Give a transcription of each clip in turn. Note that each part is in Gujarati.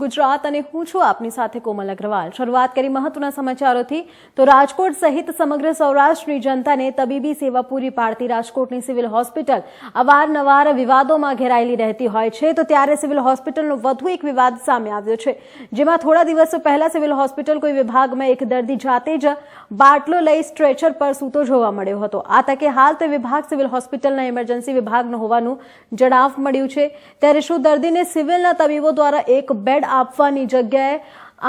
ગુજરાત અને હું છું આપની સાથે કોમલ અગ્રવાલ। શરૂઆત કરી મહત્વના સમાચારોથી તો રાજકોટ સહિત સમગ્ર સૌરાષ્ટ્રની જનતાને તબીબી સેવા પૂરી પાડતી રાજકોટની સિવિલ હોસ્પિટલ અવારનવાર વિવાદોમાં ઘેરાયેલી રહેતી હોય છે, તો ત્યારે સિવિલ હોસ્પિટલનો વધુ એક વિવાદ સામે આવ્યો છે, જેમાં થોડા દિવસો પહેલા સિવિલ હોસ્પિટલ કોઈ વિભાગમાં એક દર્દી જાતે જ બાટલો લઈ સ્ટ્રેચર પર સૂતો જોવા મળ્યો હતો। આ તકે હાલ તે વિભાગ સિવિલ હોસ્પિટલના ઇમરજન્સી વિભાગનો હોવાનું જણાવ મળ્યું છે। ત્યારે શું દર્દીને સિવિલના તબીબો દ્વારા એક બેડ આપવાની જગ્યાએ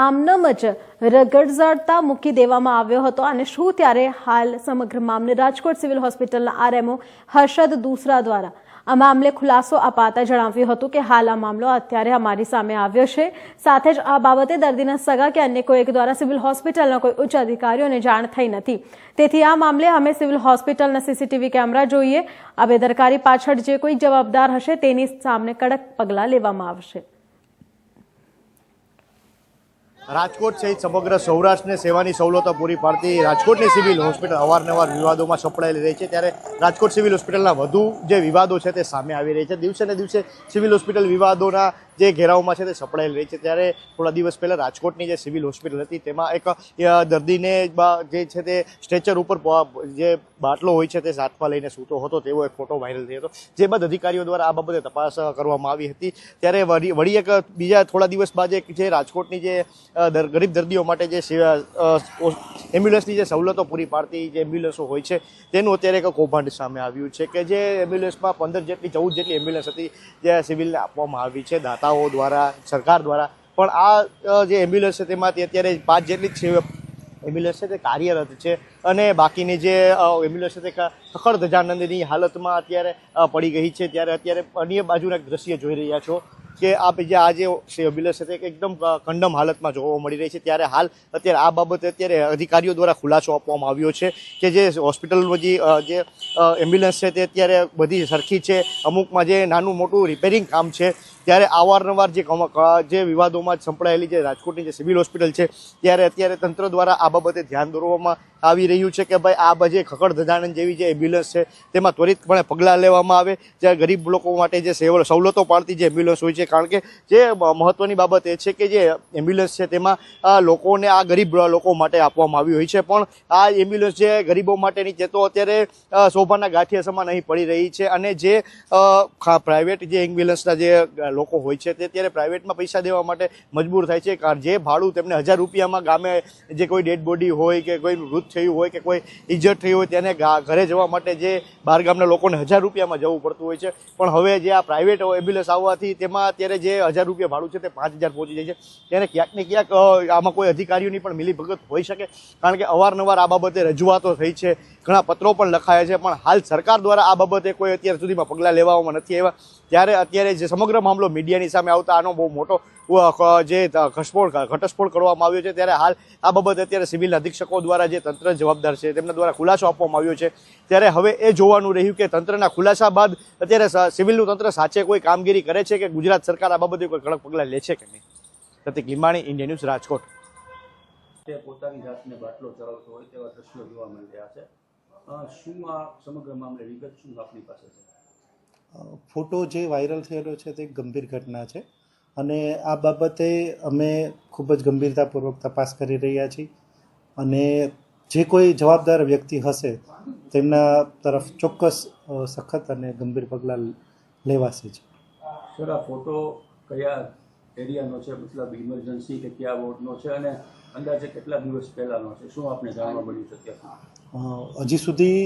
આમનામ જ રગડઝાડતા મૂકી દેવામાં આવ્યો હતો અને શું ત્યારે હાલ સમગ્ર મામલે રાજકોટ સિવિલ હોસ્પિટલના આરએમઓ હર્ષદ દુસરા દ્વારા આ મામલે ખુલાસો અપાતા જણાવ્યું હતું કે હાલ આ મામલો અત્યારે અમારી સામે આવ્યો છે, સાથે જ આ બાબતે દર્દીના સગા કે અન્ય કોઈ દ્વારા સિવિલ હોસ્પિટલના કોઈ ઉચ્ચ અધિકારીઓને જાણ થઈ નથી, તેથી આ મામલે અમે સિવિલ હોસ્પિટલના સીસીટીવી કેમેરા જોઈએ। આ બેદરકારી પાછળ જે કોઈ જવાબદાર હશે તેની સામે કડક પગલાં લેવામાં આવશે। રાજકોટ સહિત સમગ્ર સૌરાષ્ટ્રને સેવાની સવલતો પૂરી પાડતી રાજકોટની સિવિલ હોસ્પિટલ અવારનવાર વિવાદોમાં સપડાયેલી રહી છે, ત્યારે રાજકોટ સિવિલ હોસ્પિટલના વધુ જે વિવાદો છે તે સામે આવી રહી છે। દિવસે ને દિવસે સિવિલ હોસ્પિટલ વિવાદોના જે ઘેરાવમાં છે તે સપડાયેલી રહી છે। ત્યારે થોડા દિવસ પહેલાં રાજકોટની જે સિવિલ હોસ્પિટલ હતી તેમાં એક દર્દીને જે છે તે સ્ટ્રેચર ઉપર જે બાટલો હોય છે તે સાથમાં લઈને સૂતો હતો તેવો એક ફોટો વાયરલ થયો હતો, જે બાદ અધિકારીઓ દ્વારા આ બાબતે તપાસ કરવામાં આવી હતી। ત્યારે વળી એક બીજા થોડા દિવસ બાદ એક જે રાજકોટની જે ગરીબ દર્દીઓ માટે જે એમ્બ્યુલન્સની જે સવલતો પૂરી પાડતી જે એમ્બ્યુલન્સો હોય છે તેનું અત્યારે એક કૌભાંડ સામે આવ્યું છે કે જે એમ્બ્યુલન્સમાં 14 જેટલી એમ્બ્યુલન્સ હતી જે સિવિલને આપવામાં આવી છે દાતાઓ દ્વારા, સરકાર દ્વારા, પણ આ જે એમ્બ્યુલન્સ છે તેમાંથી અત્યારે 5 જેટલી જ એમ્બ્યુલન્સ છે તે કાર્યરત છે અને બાકીની જે એમ્બ્યુલન્સ છે તે ખખડ ધજાનંદની હાલતમાં અત્યારે પડી ગઈ છે। ત્યારે અત્યારે અન્ય બાજુના દ્રશ્ય જોઈ રહ્યા છો કે આ જે એમ્બ્યુલન્સ છે તે એકદમ કંડમ હાલતમાં જોવા મળી રહી છે। ત્યારે હાલ અત્યારે આ બાબતે અત્યારે અધિકારીઓ દ્વારા ખુલાસો આપવામાં આવ્યો છે કે જે હોસ્પિટલનો જે એમ્બ્યુલન્સ છે તે અત્યારે બધી સરખી છે, અમુકમાં જે નાનું મોટું રિપેરિંગ કામ છે। ત્યારે અવારનવાર જે વિવાદોમાં સંકળાયેલી જે રાજકોટની જે સિવિલ હોસ્પિટલ છે ત્યારે અત્યારે તંત્ર દ્વારા આ બાબતે ધ્યાન દોરવામાં આવી રહ્યું છે કે ભાઈ આ બજે ખખડ ધજાનંદ જેવી જે એમ્બ્યુલન્સ છે તેમાં ત્વરિતપણે પગલાં લેવામાં આવે, જે ગરીબ લોકો માટે જે સવલતો પાડતી જે એમ્બ્યુલન્સ હોય છે, કારણ કે જે મહત્વની બાબત એ છે કે જે એમ્બ્યુલન્સ છે તેમાં લોકોને આ ગરીબ લોકો માટે આપવામાં આવી હોય છે, પણ આ એમ્બ્યુલન્સ જે ગરીબો માટેની છે તો અત્યારે શોભાના ગાંઠિયા સમાન અહીં પડી રહી છે અને જે પ્રાઇવેટ જે એમ્બ્યુલન્સના જે લોકો હોય છે તે ત્યારે પ્રાઇવેટમાં પૈસા દેવા માટે મજબૂર થાય છે, કારણ જે ભાડું તેમને 1000 રૂપિયામાં ગામે જે કોઈ ડેડ બોડી હોય કે કોઈ મૃત થયું હોય કે કોઈ ઇજ્જત થઈ હોય તેને ઘરે જવા માટે જે બહાર ગામના લોકોને 1000 રૂપિયામાં જવું પડતું હોય છે, પણ હવે જે આ પ્રાઇવેટ એમ્બ્યુલન્સ આવવાથી તેમાં અત્યારે જે 1000 રૂપિયા ભાડું છે તે 5000 પહોંચી જાય છે। ત્યારે ક્યાંક ને ક્યાંક આમાં કોઈ અધિકારીઓની પણ મિલીભગત હોઈ શકે, કારણ કે અવારનવાર આ બાબતે રજૂઆતો થઈ છે, ઘણા પત્રો પણ લખાયા છે, પણ હાલ સરકાર દ્વારા આ બાબતે કોઈ અત્યાર સુધીમાં પગલાં લેવામાં નથી આવ્યા। ત્યારે અત્યારે જે સમગ્ર મામલો મીડિયાની સામે આવતા આનો બહુ મોટો જે ઘટસ્ફોટ કરવામાં આવ્યો છે, ત્યારે હાલ આ બાબતે અત્યારે સિવિલ અધિક્ષકો દ્વારા જે તંત્ર જવાબદાર છે તેમના દ્વારા ખુલાસો આપવામાં આવ્યો છે। ત્યારે હવે એ જોવાનું રહ્યું કે તંત્રના ખુલાસા બાદ અત્યારે સિવિલનું તંત્ર સાચે કોઈ કામગીરી કરે છે કે ગુજરાત સરકાર આ બાબતે કોઈ કડક પગલાં લે છે કે નહીં। પ્રતિક લીંબાણી, ઇન્ડિયા ન્યૂઝ, રાજકોટ। તે પોતાની જાતને બાટલો ચલાવતો હોય તેવા દ્રશ્યો જોવા મળી રહ્યા છે, શું આ સમગ્ર મામલે વિગત શું આપની પાસે છે? ફોટો જે વાયરલ થયેલો છે તે ગંભીર ઘટના છે અને આ બાબતે અમે ખૂબ જ ગંભીરતાપૂર્વક તપાસ કરી રહ્યા છીએ અને જે કોઈ જવાબદાર વ્યક્તિ હશે તેમના તરફ ચોક્કસ સખત અને ગંભીર પગલાં લેવાશે જ। સર, આ ફોટો કયા એરિયાનો છે, મતલબ ઇમરજન્સી કે કયા વોર્ડનો છે અને અંદાજે કેટલા દિવસ પહેલાંનો છે, શું આપને જાણવા મળ્યું છે ત્યાં? હજી સુધી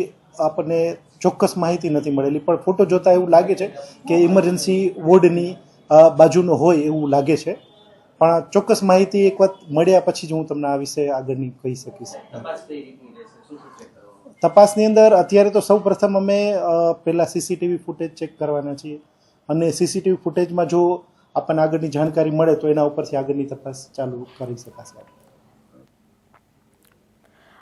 આપણને ચોક્કસ માહિતી નથી મળેલી, પણ ફોટો જોતાં એવું લાગે છે કે ઇમરજન્સી વોર્ડની બાજુનો હોય એવું લાગે છે, પણ ચોક્કસ માહિતી એક વખત મળ્યા પછી જ હું તમને આ વિશે આગળની કહી શકીશ। તપાસની અંદર અત્યારે તો સૌ પ્રથમ અમે પહેલાં સીસીટીવી ફૂટેજ ચેક કરવાના છીએ અને સીસીટીવી ફૂટેજમાં જો આપણને આગળની જાણકારી મળે તો એના ઉપરથી આગળની તપાસ ચાલુ કરી શકાશે।